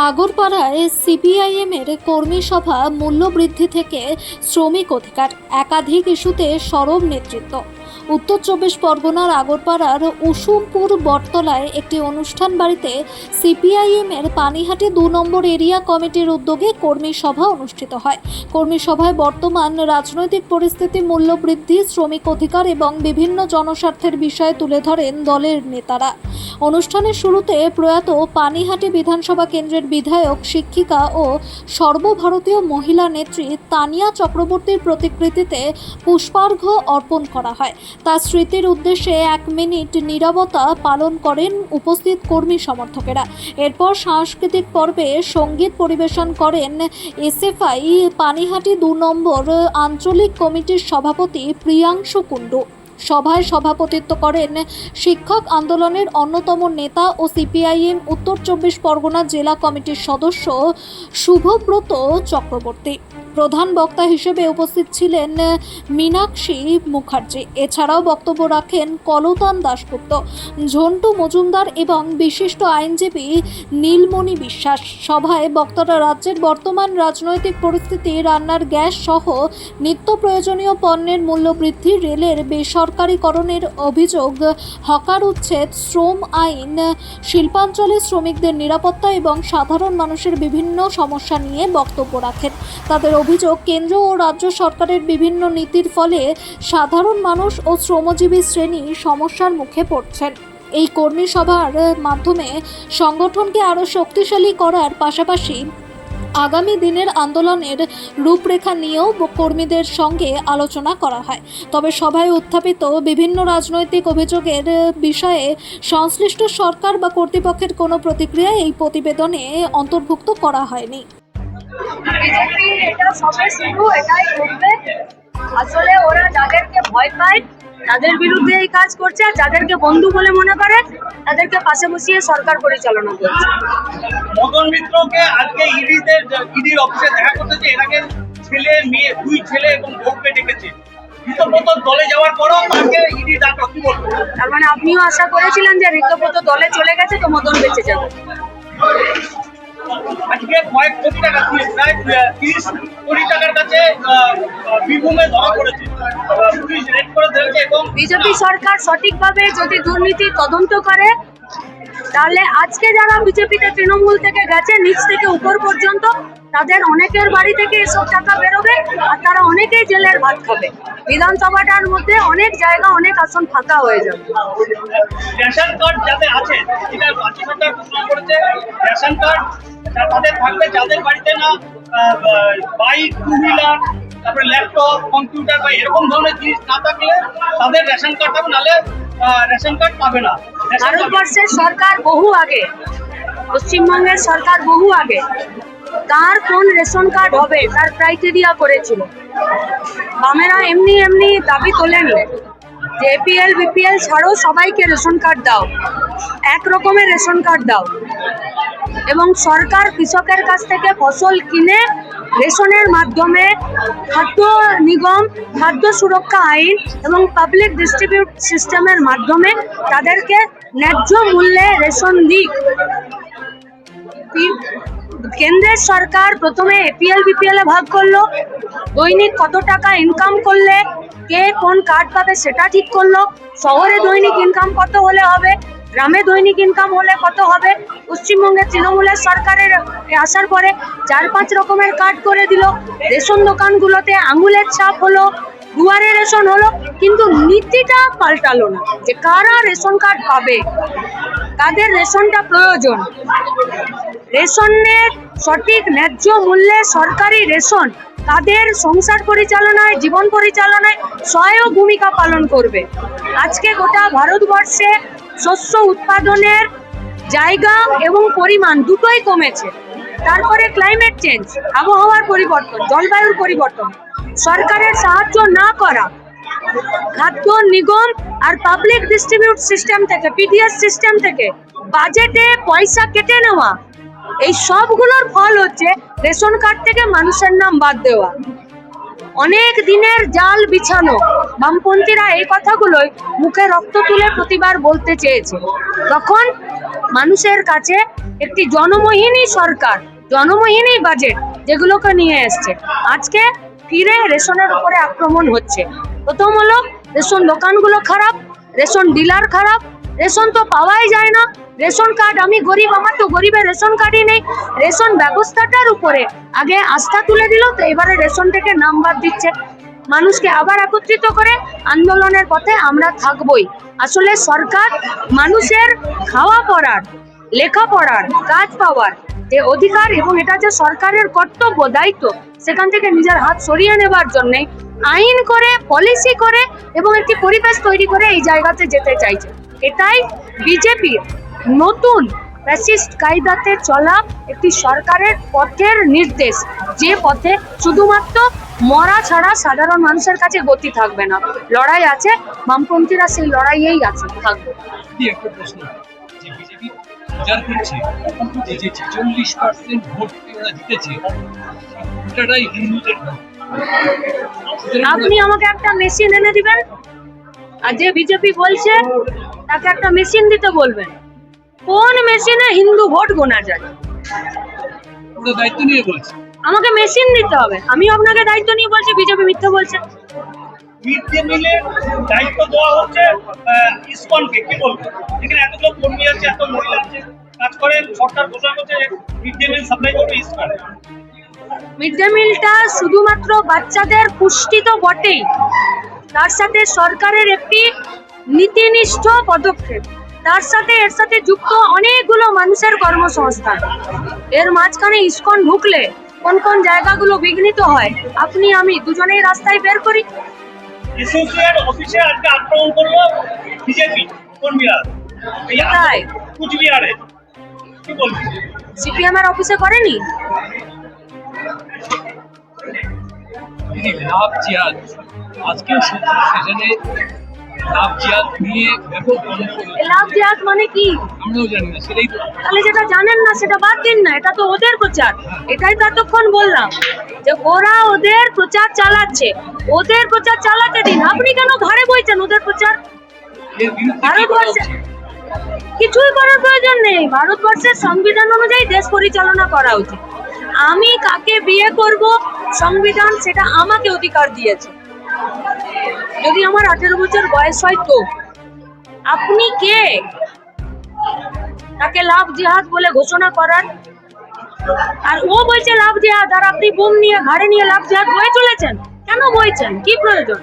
আগরপাড়ায় সিপিআইএমের কর্মী সভা মূল্যবৃদ্ধি থেকে শ্রমিক অধিকার একাধিক ইস্যুতে সরব নেতৃত্ব। উত্তর চব্বিশ পরগনার আগরপাড়ার উসুমপুর বটতলায় একটি অনুষ্ঠান বাড়িতে সিপিআইএমের পানিহাটি ২ নম্বর এরিয়া কমিটির উদ্যোগে কর্মী সভা অনুষ্ঠিত হয়। কর্মী সভায় বর্তমান রাজনৈতিক পরিস্থিতি, মূল্যবৃদ্ধি, শ্রমিক অধিকার এবং বিভিন্ন জনস্বার্থের বিষয়ে তুলে ধরেন দলের নেতারা। অনুষ্ঠানের শুরুতে প্রয়াত পানিহাটি বিধানসভা কেন্দ্রের বিধায়ক, শিক্ষিকা ও সর্বভারতীয় মহিলা নেত্রী তানিয়া চক্রবর্তীর প্রতিকৃতিতে পুষ্পার্ঘ্য অর্পণ করা হয়। তার স্মৃতির উদ্দেশ্যে ১ মিনিট নীরবতা পালন করেন উপস্থিত কর্মী সমর্থকেরা। এরপর সাংস্কৃতিক পর্বে সঙ্গীত পরিবেশন করেন এসএফআই পানিহাটি ২ নম্বর আঞ্চলিক কমিটির সভাপতি প্রিয়াংশু কুণ্ডু। সভায় সভাপতিত্ব করেন শিক্ষক আন্দোলনের অন্যতম নেতা ও সিপিআইএম উত্তর চব্বিশ পরগনা জেলা কমিটির সদস্য শুভব্রত চক্রবর্তী। প্রধান বক্তা হিসেবে উপস্থিত ছিলেন মীনাক্ষী মুখার্জি। এছাড়াও বক্তব্য রাখেন কলতান দাশগুপ্ত, ঝন্টু মজুমদার এবং বিশিষ্ট আইনজীবী নীলমণি বিশ্বাস। সভায় বক্তারা রাজ্যের বর্তমান রাজনৈতিক পরিস্থিতি, রান্নার গ্যাস সহ নিত্য প্রয়োজনীয় পণ্যের মূল্যবৃদ্ধি, রেলের বেসরকারীকরণের অভিযোগ, হকার উচ্ছেদ, শ্রম আইন, শিল্পাঞ্চলে শ্রমিকদের নিরাপত্তা এবং সাধারণ মানুষের বিভিন্ন সমস্যা নিয়ে বক্তব্য রাখেন। তাদের অভিযোগ, কেন্দ্র ও রাজ্য সরকারের বিভিন্ন নীতির ফলে সাধারণ মানুষ ও শ্রমজীবী শ্রেণী সমস্যার মুখে পড়ছেন। এই কর্মী সভার মাধ্যমে সংগঠনকে আরও শক্তিশালী করার পাশাপাশি আগামী দিনের আন্দোলনের রূপরেখা নিয়েও কর্মীদের সঙ্গে আলোচনা করা হয়। তবে সভায় উত্থাপিত বিভিন্ন রাজনৈতিক অভিযোগের বিষয়ে সংশ্লিষ্ট সরকার বা কর্তৃপক্ষের কোনো প্রতিক্রিয়া এই প্রতিবেদনে অন্তর্ভুক্ত করা হয়নি। এটা সবে শুরু, এটাই করবে। আসলে ওরা যাদেরকে ভয় পায় তাদের বিরুদ্ধে এই কাজ করছে, আর যাদেরকে বন্ধু বলে মনে করে তাদেরকে পাশে বসিয়ে সরকার পরিচালনা করছে। মদন মিত্রকে আজকে ইডির অফিসে দেখা করতেছে। এর আগে ছেলে, মেয়ে, 2 ছেলে এবং বউকে ডেকেছে। ঋতব্রত দলে যাওয়ার পরও তাকে ইডি ডাকলো, কি বলবো? তার মানে আপনিও আশা করেছিলেন যে ঋতব্রত দলে চলে গেছে তো মদন বেঁচে যাবে। আজকে কয়েক কোটি টাকা, প্রায় 30 কোটি টাকার কাছে বীরভূমে ধরা পড়েছে, পুলিশ রেড করে ধরেছে। এবং বিজেপি সরকার সঠিকভাবে যদি দুর্নীতি তদন্ত করে তাহলে আজকে যারা বিজেপিতে তৃণমূল থেকে গেছে নিচ থেকে উপর পর্যন্ত, তাদের অনেকের বাড়ি থেকে এসব টাকা বেরোবে আর তারা অনেকেই জেলের ভাত খাবে। বিধানসভাটার মধ্যে অনেক জায়গা, অনেক আসন ফাঁকা হয়ে যাবে। রেশন কার্ড যাদের আছে, এটা রাজ্য সরকার ঘোষণা করেছে, রেশন কার্ড তাদের থাকবে যাদের বাড়িতে না বাইক, 2 হুইলার, তারপরে ল্যাপটপ, কম্পিউটার বা এরকম ধরনের জিনিস না থাকলে তাদের রেশন কার্ড থাকবে, নাহলে রেশন কার্ড পাবে না। ভারতবর্ষের সরকার বহু আগে, পশ্চিমবঙ্গের সরকার বহু আগে তার কোন রেশন কার্ড হবে তার ক্রাইটেরিয়া করেছিল। বামেরা এমনি এমনি দাবি তোলেনি যে এপিএল বিপিএল ছাড়ো সবাইকে রেশন কার্ড দাও, এক রকমের রেশন কার্ড দাও। এবং সরকার কৃষকের কাছ থেকে ফসল কিনে রেশনের মাধ্যমে খাদ্য নিগম, খাদ্য সুরক্ষা আইন এবং পাবলিক ডিস্ট্রিবিউট সিস্টেমের মাধ্যমে তাদেরকে ন্যায্য মূল্যে রেশন দিক। কেন্দ্রের সরকার প্রথমে এপিএল বিপিএল এ ভাগ করলো, দৈনিক কত টাকা ইনকাম করলে কে কোন কার্ড পাবে সেটা ঠিক করলো। শহরে দৈনিক ইনকাম কত হলে হবে, গ্রামে দৈনিক ইনকাম হলে কত হবে। পশ্চিমবঙ্গের তৃণমূলের সরকারের আসার পরে 4-5 রকমের কার্ড করে দিল। রেশন দোকানগুলোতে আঙুলের ছাপ হলো, দুয়ারে রেশন হলো, কিন্তু নীতিটা পাল্টালো না যে কারা রেশন কার্ড পাবে, তাদের রেশনটা প্রয়োজন। রেশনের সঠিক ন্যায্য মূল্যে সরকারি রেশন তাদের সংসার পরিচালনায়, জীবন পরিচালনায় সহায়ক ভূমিকা পালন করবে। আজকে গোটা ভারতবর্ষে শস্য উৎপাদনের জায়গা এবং পরিমাণ দুটোই কমেছে। তারপরে ক্লাইমেট চেঞ্জ, আবহাওয়ার পরিবর্তন, জলবায়ুর পরিবর্তন, সরকারের সাহায্য না করা, খাদ্য নিগম আর পাবলিক ডিস্ট্রিবিউট সিস্টেম থেকে, পিডিএস সিস্টেম থেকে বাজেটে পয়সা কেটে নেওয়া, এই সবগুলোর ফল হচ্ছে রেশন কার্ড থেকে মানুষের নাম বাদ দেওয়া। অনেক দিনের জাল বিছানো। বামপন্থীরা এই কথাগুলোই মুখে রক্ত তুলে প্রতিবার বলতে চেয়েছে। তখন মানুষের কাছে একটি জনমোহিনী সরকার, জনমোহিনী বাজেট যেগুলোকে নিয়ে এসছে, আজকে ফিরে রেশনের উপরে আক্রমণ হচ্ছে। প্রথম হলো রেশন দোকানগুলো খারাপ, রেশন ডিলার খারাপ, রেশন তো পাওয়াই যায় না। রেশন কার্ড, আমি গরিব, আমার তো গরিবের রেশন কার্ডই নেই। রেশন ব্যবস্থাটার উপরে আগে আস্থা তুলে দিল, তো এবারে রেশন থেকে নাম্বার দিচ্ছে। মানুষকে আবার একত্রিত করে আন্দোলনের পথে আমরা থাকবই। আসলে সরকার মানুষের খাওয়া পড়ার, লেখাপড়ার, কাজ পাওয়ার যে অধিকার এবং এটা যে সরকারের কর্তব্য, দায়িত্ব, সেখান থেকে নিজের হাত সরিয়ে নেবার জন্যে আইন করে, পলিসি করে এবং একটি পরিবেশ তৈরি করে এই জায়গাতে যেতে চাইছে। এটাই বিজেপির নতুন ফ্যাসিস্ট কায়দাতে চলা একটি সরকারের পথের নির্দেশ, যে পথে শুধুমাত্র মরা ছাড়া সাধারণ মানুষের কাছে গতি থাকবে না। লড়াই আছে, বামপন্থীরা সেই লড়াইয়েই আছে, থাকবে। একটা প্রশ্ন, যে বিজেপি প্রচার করছে যে 46% ভোট ওরা জিতেছে, ওটাই হিন্দুদের ভোট। আপনি আমাকে একটা মেশিন এনে দিবেন, আর যে বিজেপি বলছে তাকে একটা মেশিন দিতে বলবেন। কোন মেশিনে হিন্দু ভোট গোনা যায়? ওরা দায়িত্ব নিয়ে বলছে। আমাকে মেশিন দিতে হবে, আমি আপনাকে দায়িত্ব নিয়ে বলছি বিজেপি মিথ্যে বলছে। মিড ডে মিলে দায়িত্ব দেওয়া হচ্ছে ইসকনকে, কি বলবো, এখানে এতগুলো কর্মী আছে, এত মহিলা আছে, কাজ করেন, সরকার ঘোষণা করছে মিড ডে মিল সাপ্লাই করবে ইসকন। মিড ডে মিলটা শুধুমাত্র বাচ্চাদের পুষ্টি তো বটেই, তার সাথে সরকারের একটি নীতিনিষ্ঠ পদক্ষেপ, তার সাথে এর সাথে যুক্ত অনেকগুলো মানুষের কর্মসংস্থান। এর মাঝখানে ইসকন ঢুকলে কোন কোন জায়গাগুলো বিঘ্নিত হয় আপনি আমি দুজনেই রাস্তায় বের করি। এসোসিয়েট অফিসে আজকে আক্রমণ করলো বিজেপি কর্মীরা, এই তাই কুচবিহারে, কি বলবো? সিপিএম এর অফিসে করেনি? লাভ জিহাদ আজকেও সেখানে লাভ জিহাদ নিয়ে ব্যাপক গণফোরাম। এই লাভ জিহাদ মানে কি আমরাও জানি না, সেটাই তো। তাহলে যেটা জানেন না সেটা বাদ দিন না, এটা তো ওদের প্রচার। এটাই তো এতক্ষণ বললাম যে ওরা ওদের প্রচার চালাচ্ছে, ওদের প্রচার চালাতে দিন। আপনি কেন ঘাড়ে বইছেন ওদের প্রচার? এর বিরুদ্ধে কি করা ভারতবর্ষে উচিত? কিছুই করার প্রয়োজন নেই। ভারতবর্ষের সংবিধান অনুযায়ী দেশ পরিচালনা করা উচিত। আমি কাকে বিয়ে করব সংবিধান সেটা আমাকে অধিকার দিয়েছে। যদি আমার 18 বছর বয়স হয় তো আপনি কে তাকে লাভ জিহাদ বলে ঘোষণা করার? আর ও বলছে লাভ জিহাদ, আর আপনি বোম নিয়ে ঘাড়ে নিয়ে লাভ জিহাদ বয়ে চলেছেন। কেন বইছেন? কি প্রয়োজন?